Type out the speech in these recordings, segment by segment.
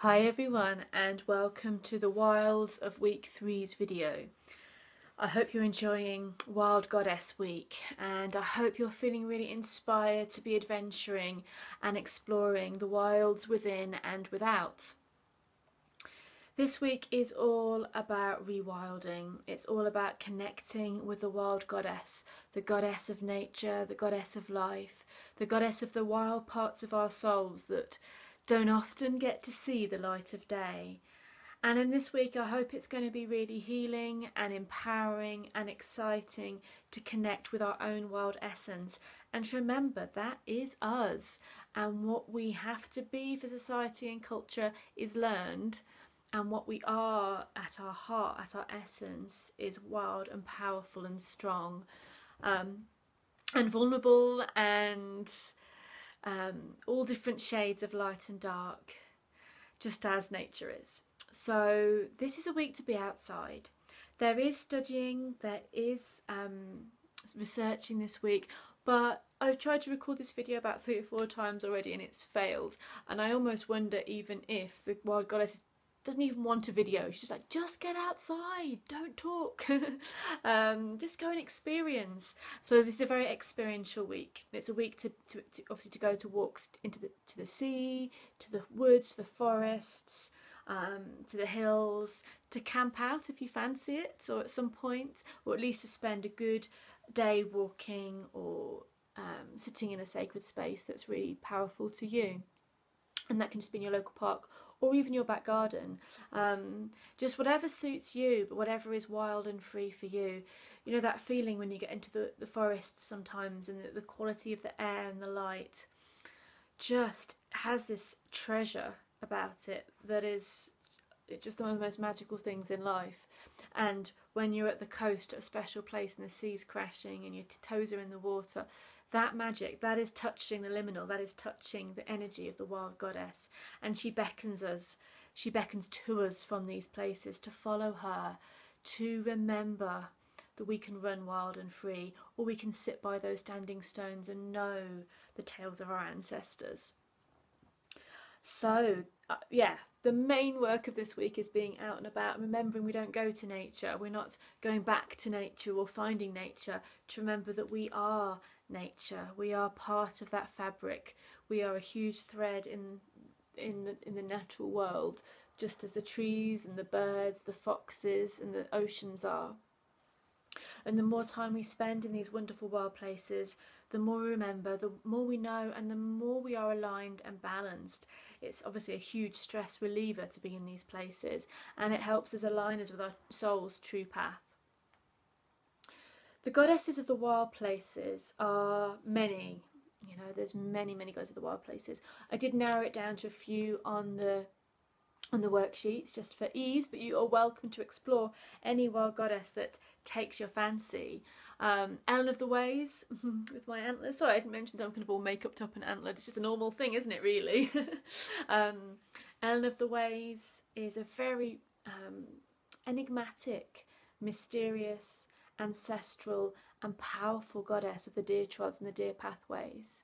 Hi everyone and welcome to the Wilds of Week 3's video. I hope you're enjoying Wild Goddess Week and I hope you're feeling really inspired to be adventuring and exploring the wilds within and without. This week is all about rewilding. It's all about connecting with the wild goddess, the goddess of nature, the goddess of life, the goddess of the wild parts of our souls that don't often get to see the light of day. And in this week I hope it's going to be really healing and empowering and exciting to connect with our own wild essence and to remember that is us, and what we have to be for society and culture is learned, and what we are at our heart, at our essence, is wild and powerful and strong, and vulnerable, and all different shades of light and dark, just as nature is. So this is a week to be outside. There is studying, there is researching this week, but I've tried to record this video about 3 or 4 times already and it's failed, and I almost wonder even if the Wild Goddess doesn't even want a video. She's just like, just get outside, don't talk. Just go and experience. So this is a very experiential week. It's a week to obviously to go to walks into the sea, to the woods, to the forests, to the hills, to camp out if you fancy it, or at some point, or at least to spend a good day walking or sitting in a sacred space that's really powerful to you. And that can just be in your local park or even your back garden, just whatever suits you, but whatever is wild and free for you. You know that feeling when you get into the forest sometimes, and the quality of the air and the light just has this treasure about it that is just one of the most magical things in life. And when you're at the coast at a special place and the sea's crashing and your toes are in the water, that magic, that is touching the liminal, that is touching the energy of the wild goddess, and she beckons to us from these places to follow her, to remember that we can run wild and free, or we can sit by those standing stones and know the tales of our ancestors. So yeah, the main work of this week is being out and about and remembering we don't go to nature, we're not going back to nature or finding nature, to remember that we are nature, we are part of that fabric, we are a huge thread in the natural world, just as the trees and the birds, the foxes and the oceans are. And the more time we spend in these wonderful wild places, the more we remember, the more we know, and the more we are aligned and balanced. It's obviously a huge stress reliever to be in these places, and it helps us align us with our soul's true path. The goddesses of the wild places are many. You know, there's many goddesses of the wild places. I did narrow it down to a few on the worksheets just for ease, but you are welcome to explore any wild goddess that takes your fancy. Ellen of the Ways with my antlers. Sorry, I didn't mention I'm kind of all makeup up and antlered. It's just a normal thing, isn't it, really? Ellen of the Ways is a very enigmatic, mysterious, ancestral and powerful goddess of the deer trods and the deer pathways.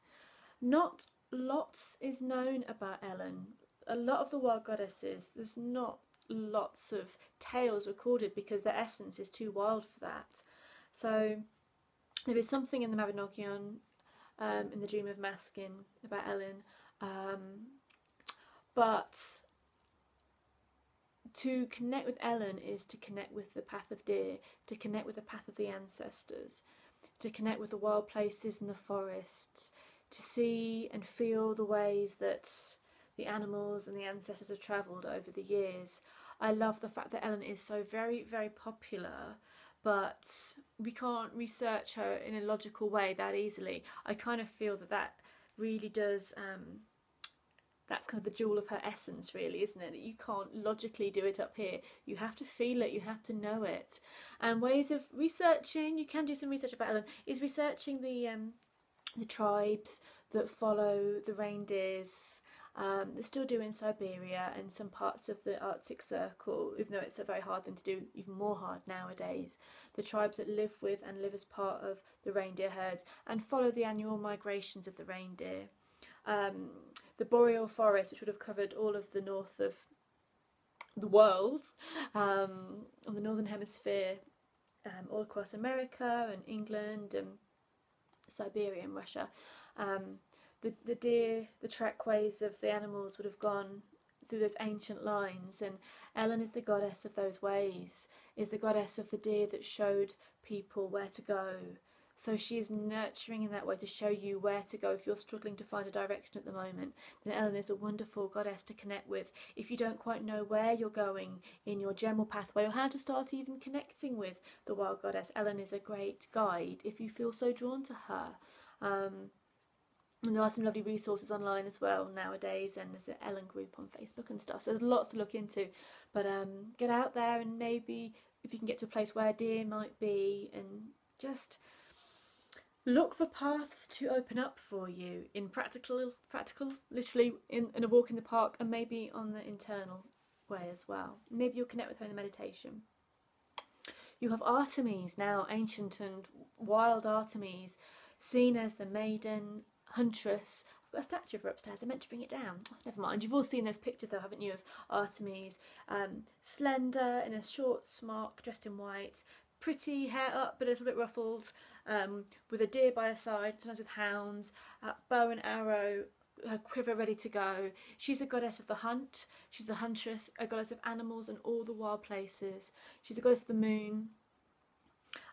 Not lots is known about Ellen. A lot of the wild goddesses, there's not lots of tales recorded because their essence is too wild for that. So there is something in the Mabinogion, in the Dream of Maskin, about Ellen, but to connect with Ellen is to connect with the path of deer, to connect with the path of the ancestors, to connect with the wild places and the forests, to see and feel the ways that the animals and the ancestors have travelled over the years. I love the fact that Ellen is so very popular, but we can't research her in a logical way that easily. I kind of feel that really does, that's kind of the jewel of her essence, really, isn't it? That you can't logically do it up here. You have to feel it, you have to know it. And ways of researching, you can do some research about Ellen, is researching the tribes that follow the reindeers. They still do in Siberia and some parts of the Arctic Circle, even though it's a very hard thing to do, even more hard nowadays. The tribes that live with and live as part of the reindeer herds and follow the annual migrations of the reindeer. The boreal forest, which would have covered all of the north of the world, on the northern hemisphere, all across America and England and Siberia and Russia. The deer, the trackways of the animals would have gone through those ancient lines, and Ellen is the goddess of those ways, is the goddess of the deer that showed people where to go. So she is nurturing in that way to show you where to go if you're struggling to find a direction at the moment. Then Ellen is a wonderful goddess to connect with if you don't quite know where you're going in your general pathway or how to start even connecting with the wild goddess. Ellen is a great guide if you feel so drawn to her. And there are some lovely resources online as well nowadays, and there's an Ellen group on Facebook and stuff, so there's lots to look into. But get out there, and maybe if you can get to a place where deer might be, and just look for paths to open up for you in practical, literally in a walk in the park, and maybe on the internal way as well. Maybe you'll connect with her in the meditation. You have Artemis now, ancient and wild Artemis, seen as the maiden huntress. I've got a statue of her upstairs, I meant to bring it down. Oh, never mind, you've all seen those pictures though, haven't you, of Artemis, slender in a short smock, dressed in white, pretty, hair up but a little bit ruffled, with a deer by her side, sometimes with hounds, bow and arrow, her quiver ready to go. She's a goddess of the hunt, she's the huntress, a goddess of animals and all the wild places. She's a goddess of the moon.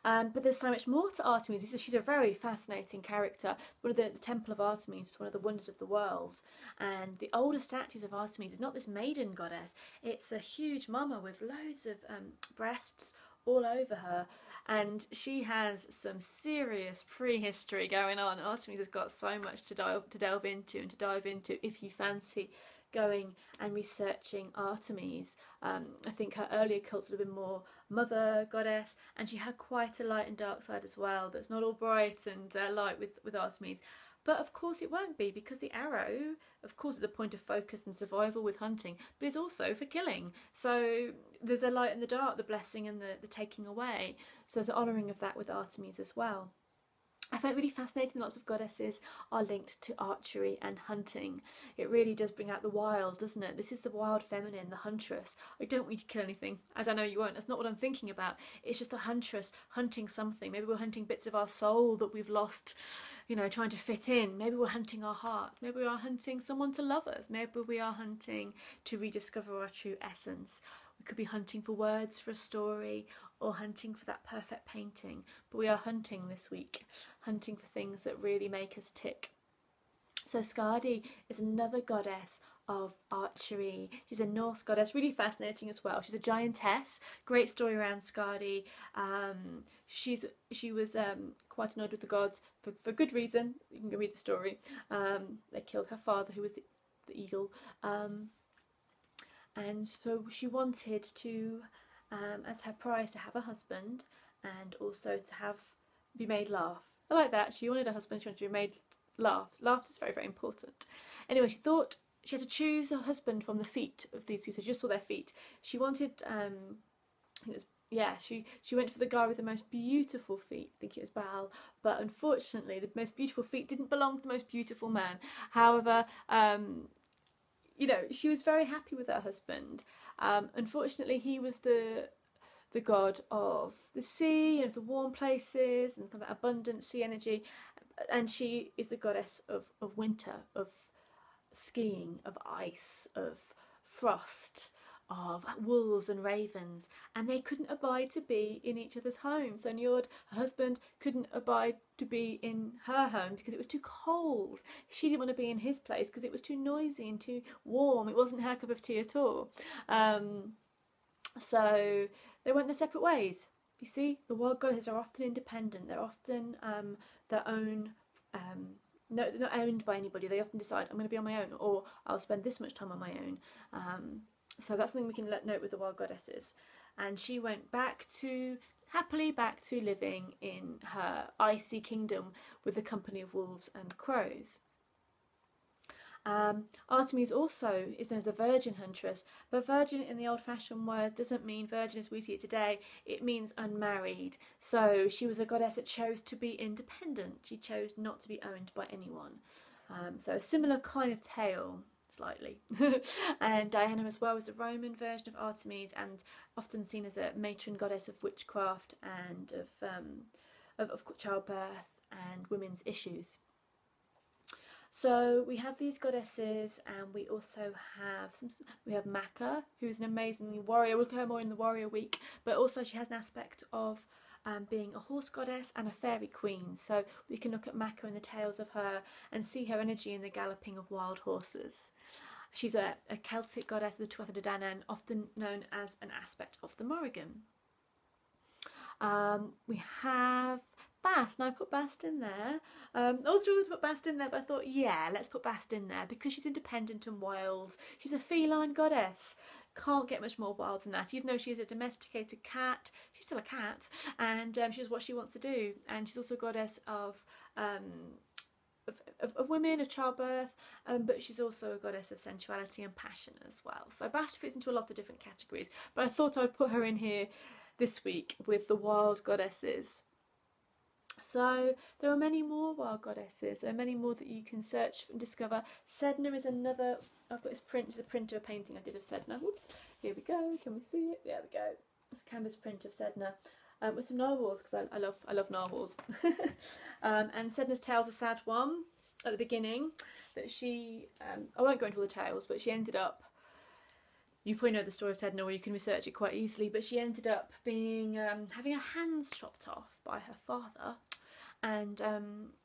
But there's so much more to Artemis. She's a very fascinating character. One of the Temple of Artemis is one of the wonders of the world. And the older statues of Artemis is not this maiden goddess. It's a huge mama with loads of breasts all over her. And she has some serious prehistory going on. Artemis has got so much to delve into and to dive into if you fancy going and researching Artemis. I think her earlier cults would have been more mother goddess, and she had quite a light and dark side as well that's not all bright and light with Artemis. But of course it won't be, because the arrow, of course, is a point of focus and survival with hunting, but it's also for killing. So there's the light and the dark, the blessing and the taking away. So there's an honouring of that with Artemis as well. I find it really fascinating. Lots of goddesses are linked to archery and hunting. It really does bring out the wild, doesn't it? This is the wild feminine, the huntress. I don't want you to kill anything, as I know you won't. That's not what I'm thinking about. It's just the huntress hunting something. Maybe we're hunting bits of our soul that we've lost, you know, trying to fit in. Maybe we're hunting our heart. Maybe we are hunting someone to love us. Maybe we are hunting to rediscover our true essence. We could be hunting for words for a story, or hunting for that perfect painting. But we are hunting this week, hunting for things that really make us tick. So Skadi is another goddess of archery. She's a Norse goddess, really fascinating as well. She's a giantess. Great story around Skadi. She was quite annoyed with the gods for good reason. You can go read the story. They killed her father, who was the eagle. And so she wanted to, as her prize, to have a husband and also to be made laugh. I like that. She wanted a husband, she wanted to be made laugh. Laughter is very, very important. Anyway, she thought she had to choose a husband from the feet of these people. So she just saw their feet. She wanted, she went for the guy with the most beautiful feet. I think it was Baal. But unfortunately, the most beautiful feet didn't belong to the most beautiful man. However, you know, she was very happy with her husband. Unfortunately, he was the god of the sea and the warm places and kind of that abundant sea energy, and she is the goddess of winter, of skiing, of ice, of frost, of wolves and ravens, and they couldn't abide to be in each other's homes. So Njord, her husband, couldn't abide to be in her home because it was too cold. She didn't want to be in his place because it was too noisy and too warm. It wasn't her cup of tea at all. So they went their separate ways. You see, the wild goddesses are often independent. They're often their own. No, they're not owned by anybody. They often decide, I'm going to be on my own, or I'll spend this much time on my own. So that's something we can note with the wild goddesses. And she went happily back to living in her icy kingdom with the company of wolves and crows. Artemis also is known as a virgin huntress, but virgin in the old-fashioned word doesn't mean virgin as we see it today. It means unmarried. So she was a goddess that chose to be independent. She chose not to be owned by anyone. So a similar kind of tale. slightly. And Diana as well was the Roman version of Artemis, and often seen as a matron goddess of witchcraft and of childbirth and women's issues. So we have these goddesses, and we also have we have Maca, who's an amazing warrior. We'll look at her more in the warrior week, but also she has an aspect of being a horse goddess and a fairy queen. So we can look at Maca and the tales of her and see her energy in the galloping of wild horses. She's a Celtic goddess of the Tuatha De Danann, often known as an aspect of the Morrigan. We have Bast. Now I put Bast in there. I was trying to put Bast in there, but I thought, yeah, let's put Bast in there because she's independent and wild. She's a feline goddess. Can't get much more wild than that. Even though she is a domesticated cat, she's still a cat, and she does what she wants to do. And she's also a goddess of women, of childbirth, but she's also a goddess of sensuality and passion as well. So Bast fits into a lot of different categories, but I thought I would put her in here this week with the wild goddesses. So there are many more wild goddesses. There are many more that you can search and discover. Sedna is another. I've got this print. It's a print of a painting I did of Sedna. Whoops. Here we go. Can we see it? There we go. It's a canvas print of Sedna with some narwhals, because I love narwhals. And Sedna's tale's a sad one at the beginning. That she I won't go into all the tales, but she ended up. You probably know the story of Sedna, or you can research it quite easily, but she ended up being having her hands chopped off by her father, and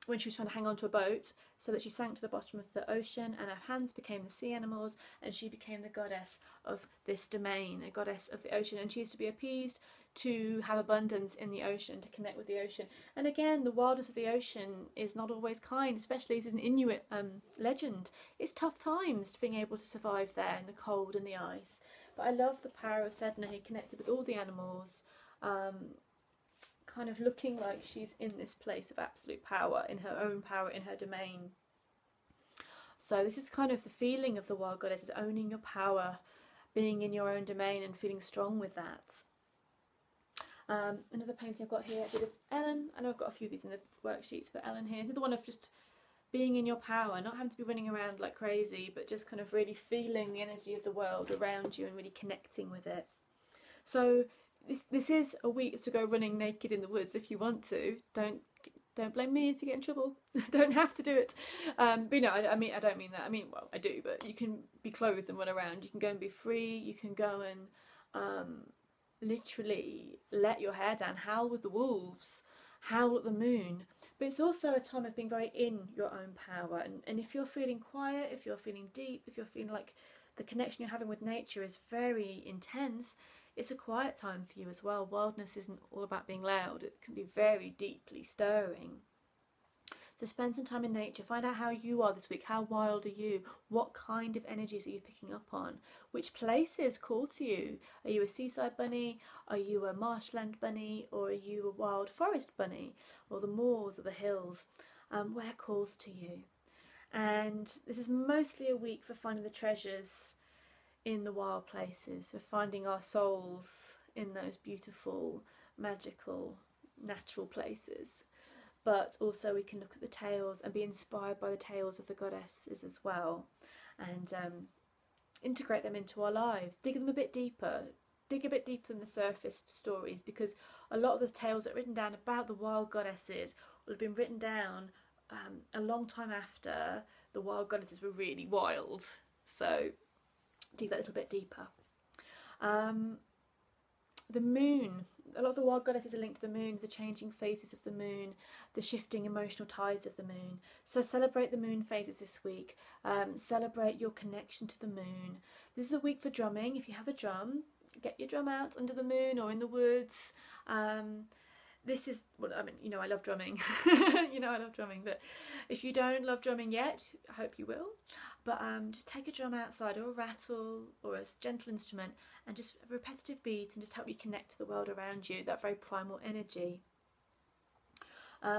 when she was trying to hang on to a boat, so that she sank to the bottom of the ocean, and her hands became the sea animals, and she became the goddess of this domain, a goddess of the ocean, and she used to be appeased to have abundance in the ocean, to connect with the ocean. And again, the wildness of the ocean is not always kind, especially as an Inuit legend. It's tough times to being able to survive there in the cold and the ice. But I love the power of Sedna, who connected with all the animals, kind of looking like she's in this place of absolute power, in her own power, in her domain. So this is kind of the feeling of the wild goddess, is owning your power, being in your own domain and feeling strong with that. Another painting I've got here, a bit of Ellen. I know I've got a few of these in the worksheets for Ellen here. Another one of just being in your power, not having to be running around like crazy, but just kind of really feeling the energy of the world around you and really connecting with it. So this is a week to go running naked in the woods if you want to. Don't blame me if you get in trouble. Don't have to do it. But no, I don't mean that. I mean, well, I do, but you can be clothed and run around. You can go and be free. You can go and literally let your hair down, howl with the wolves, howl at the moon. But it's also a time of being very in your own power, and if you're feeling quiet, if you're feeling deep, if you're feeling like the connection you're having with nature is very intense, it's a quiet time for you as well. Wildness isn't all about being loud, it can be very deeply stirring. So spend some time in nature, find out how you are this week. How wild are you? What kind of energies are you picking up on? Which places call to you? Are you a seaside bunny? Are you a marshland bunny? Or are you a wild forest bunny? Or the moors or the hills? Where calls to you? And this is mostly a week for finding the treasures in the wild places, for finding our souls in those beautiful, magical, natural places. But also we can look at the tales and be inspired by the tales of the goddesses as well, and integrate them into our lives, dig them a bit deeper, dig a bit deeper than the surface stories, because a lot of the tales that are written down about the wild goddesses will have been written down a long time after the wild goddesses were really wild. So dig that a little bit deeper. The moon. A lot of the wild goddesses are linked to the moon, the changing phases of the moon, the shifting emotional tides of the moon. So celebrate the moon phases this week. Celebrate your connection to the moon. This is a week for drumming. If you have a drum, get your drum out under the moon or in the woods. This is, well, I mean, you know I love drumming. You know I love drumming, but if you don't love drumming yet, I hope you will. But just take a drum outside, or a rattle, or a gentle instrument, and just a repetitive beat, and just help you connect to the world around you, that very primal energy.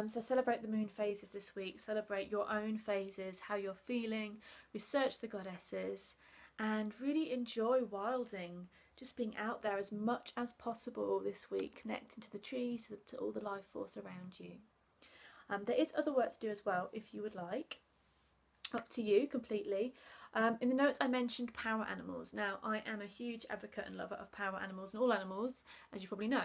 So celebrate the moon phases this week, celebrate your own phases, how you're feeling, research the goddesses, and really enjoy wilding, just being out there as much as possible this week, connecting to the trees, to all the life force around you. There is other work to do as well, if you would like. Up to you completely. In the notes I mentioned power animals. Now I am a huge advocate and lover of power animals and all animals, as you probably know.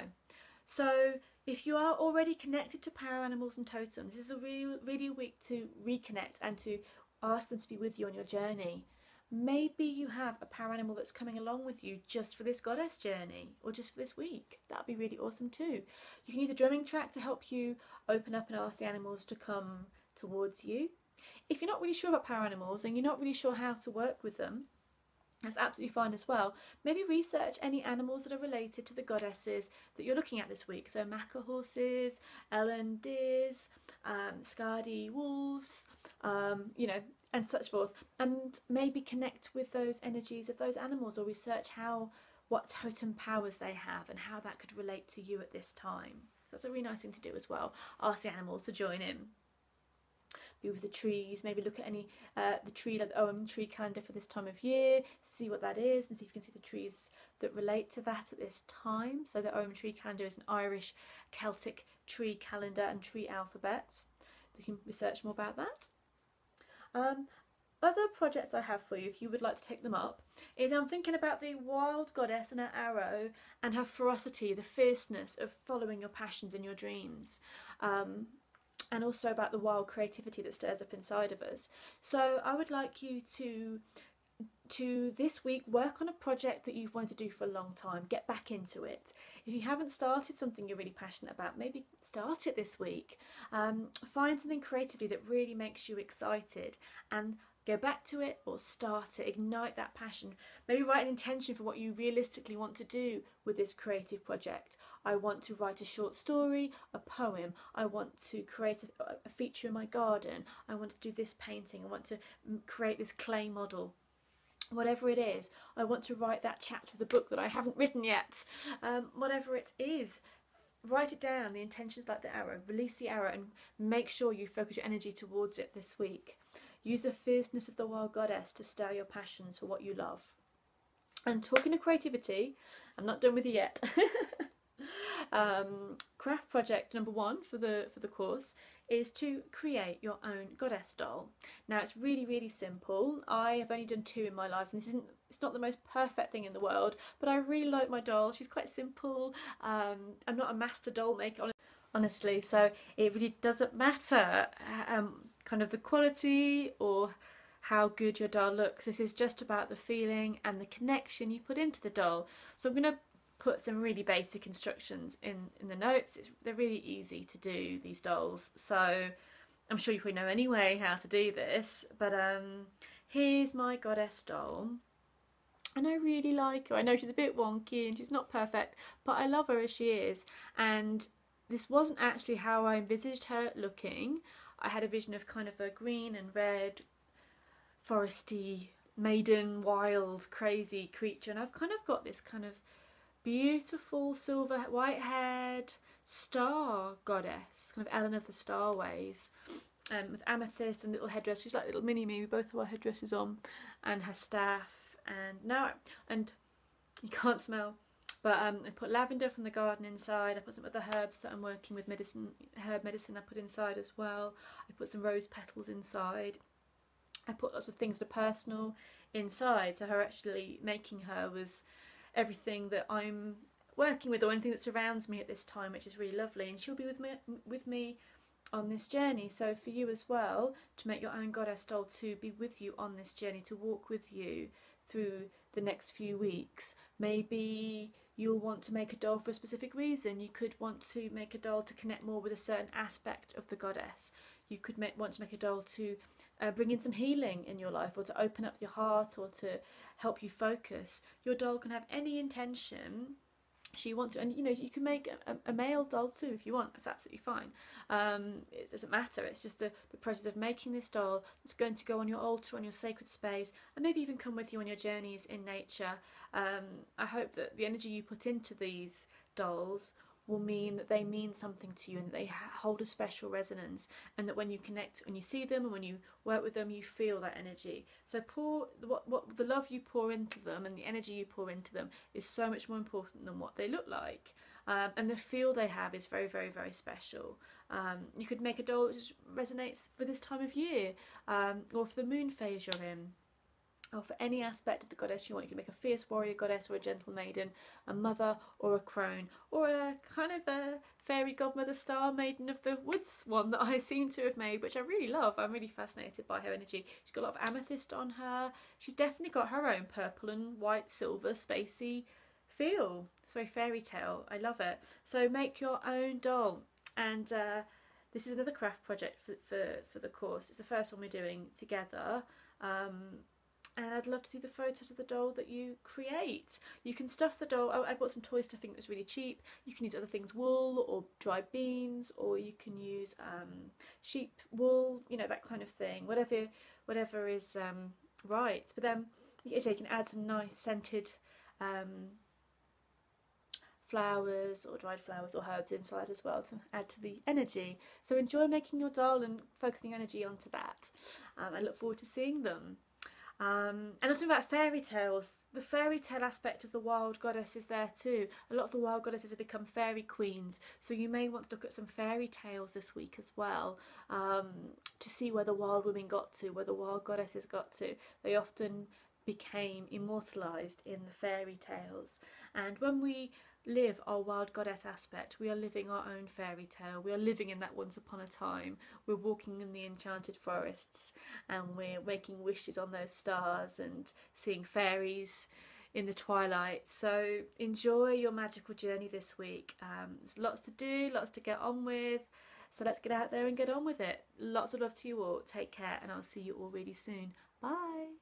So if you are already connected to power animals and totems, this is a really week to reconnect and to ask them to be with you on your journey. Maybe you have a power animal that's coming along with you just for this goddess journey or just for this week. That'd be really awesome too. You can use a drumming track to help you open up and ask the animals to come towards you. If you're not really sure about power animals and you're not really sure how to work with them, that's absolutely fine as well. Maybe research any animals that are related to the goddesses that you're looking at this week. So Maca horses, Ellen deers, Skadi wolves, you know, and such forth. And maybe connect with those energies of those animals, or research what totem powers they have and how that could relate to you at this time. That's a really nice thing to do as well. Ask the animals to join in. Be with the trees, maybe look at any the tree, like the OM tree calendar for this time of year, see what that is and see if you can see the trees that relate to that at this time. So the OM tree calendar is an Irish Celtic tree calendar and tree alphabet. You can research more about that. Other projects I have for you, if you would like to take them up, is I'm thinking about the wild goddess and her arrow and her ferocity, the fierceness of following your passions and your dreams. And also about the wild creativity that stirs up inside of us. So I would like you to this week work on a project that you've wanted to do for a long time. Get back into it. If you haven't started something you're really passionate about, maybe start it this week. Find something creatively that really makes you excited and go back to it or start it. Ignite that passion. Maybe write an intention for what you realistically want to do with this creative project. I want to write a short story, a poem. I want to create a feature in my garden. I want to do this painting. I want to create this clay model. Whatever it is, I want to write that chapter of the book that I haven't written yet. Whatever it is, write it down, the intentions like the arrow. Release the arrow and make sure you focus your energy towards it this week. Use the fierceness of the wild goddess to stir your passions for what you love. And talking of creativity, I'm not done with you yet. Craft project number 1 for the course is to create your own goddess doll. Now it's really simple. I have only done 2 in my life, and it's not the most perfect thing in the world, but I really like my doll. She's quite simple. I'm not a master doll maker, honestly, so it really doesn't matter kind of the quality or how good your doll looks. This is just about the feeling and the connection you put into the doll. So I'm going to put some really basic instructions in the notes. They're really easy to do, these dolls, so I'm sure you probably know anyway how to do this, but here's my goddess doll, and I really like her. I know she's a bit wonky and she's not perfect, but I love her as she is, and this wasn't actually how I envisaged her looking. I had a vision of kind of a green and red foresty maiden wild crazy creature, and I've kind of got this kind of beautiful silver white haired star goddess, kind of Ellen of the Starways, with amethyst and little headdress. She's like little mini me. We both have our headdresses on, and her staff. And you can't smell, but I put lavender from the garden inside. I put some other herbs that I'm working with, herb medicine I put inside as well. I put some rose petals inside. I put lots of things that are personal inside, so her actually making her was everything that I'm working with, or anything that surrounds me at this time, which is really lovely, and she'll be with me on this journey. So for you as well, to make your own goddess doll to be with you on this journey, to walk with you through the next few weeks. Maybe you'll want to make a doll for a specific reason. You could want to make a doll to connect more with a certain aspect of the goddess. You could want to make a doll to bring in some healing in your life, or to open up your heart, or to help you focus. Your doll can have any intention she wants to, and you know, you can make a male doll too if you want. That's absolutely fine. It doesn't matter. It's just the process of making this doll that's going to go on your altar, on your sacred space, and maybe even come with you on your journeys in nature. I hope that the energy you put into these dolls will mean that they mean something to you, and that they hold a special resonance, and that when you connect, when you see them and when you work with them, you feel that energy. So what the love you pour into them and the energy you pour into them is so much more important than what they look like. and the feel they have is very, very, very special. You could make a doll that just resonates for this time of year, or for the moon phase you're in, or for any aspect of the goddess you want. You can make a fierce warrior goddess, or a gentle maiden, a mother, or a crone, or a kind of a fairy godmother star maiden of the woods one that I seem to have made, which I really love. I'm really fascinated by her energy. She's got a lot of amethyst on her. She's definitely got her own purple and white, silver, spacey feel. It's very fairy tale. I love it. So make your own doll. And this is another craft project for the course. It's the first one we're doing together. And I'd love to see the photos of the doll that you create. You can stuff the doll. I bought some toy stuffing that was really cheap. You can use other things, wool or dried beans, or you can use sheep wool, you know, that kind of thing. Whatever is right. But then you can add some nice scented flowers or dried flowers or herbs inside as well to add to the energy. So enjoy making your doll and focusing energy onto that. I look forward to seeing them. And also about fairy tales, the fairy tale aspect of the wild goddess is there too. A lot of the wild goddesses have become fairy queens, so you may want to look at some fairy tales this week as well, to see where the wild women got to, where the wild goddesses got to. They often became immortalised in the fairy tales, and when we live our wild goddess aspect, we are living our own fairy tale. We are living in that once upon a time. We're walking in the enchanted forests, and we're making wishes on those stars and seeing fairies in the twilight. So enjoy your magical journey this week. There's lots to do, lots to get on with, so let's get out there and get on with it. Lots of love to you all. Take care, and I'll see you all really soon. Bye.